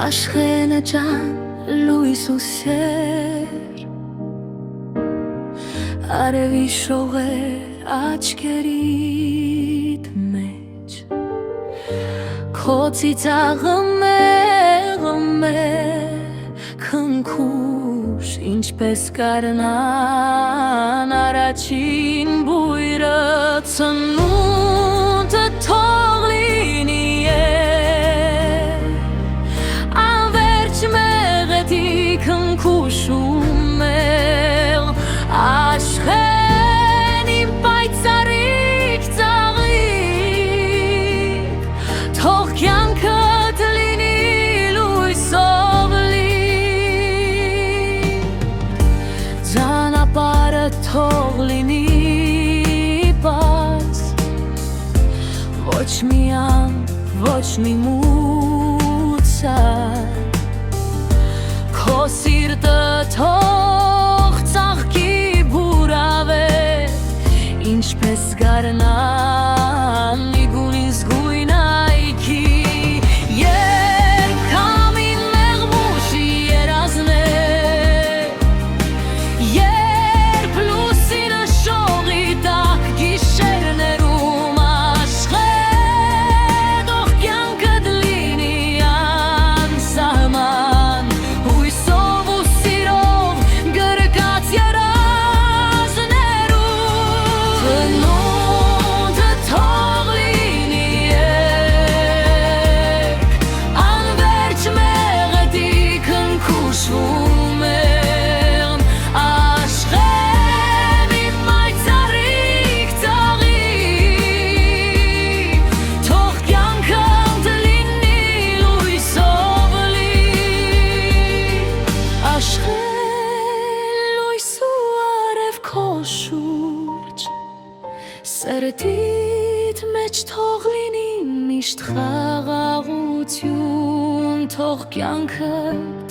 Աշխենը ջան, լույս ու սեր, արևի շողեր աչքերիդ մեջ, քո ծիծաղը մեղմ է, քնքուշ ինչպես կառնան առաջին բույրը, ծնունդը թող լինի անվերջ մեղեդի քնքուշ ու մեղմ, աշխեն իմ պայծառիկ ծաղիկ, թող կյանքդ լինի լույսով լի, ճանապարհը թող լինի բաց, ոչ մի անձ, ոչ մի մուծար, քո սիրտը թող ծաղկի բուրավեր, ինչպես գարնան իգուն իսգույն այքի, երկամին մեղմուշի երազներ, երբ լուսինը շողի տակ գիշերներում, աշխեն թող կյանքդ լինի անսահման, հույսով ու սիրով գրկած երազներում, ծնունդը թող լինի անվերջ մեղեդի քնքուշ ու մեղմ, աշխեն իմ պայծառիկ ծաղիկ, թող կյանքդ լինի լույսով լի, աշխեն լույս ու արև քո շուրջ, սրտիդ մեջ թող լինի միշտ խաղաղություն, թող կյանքդ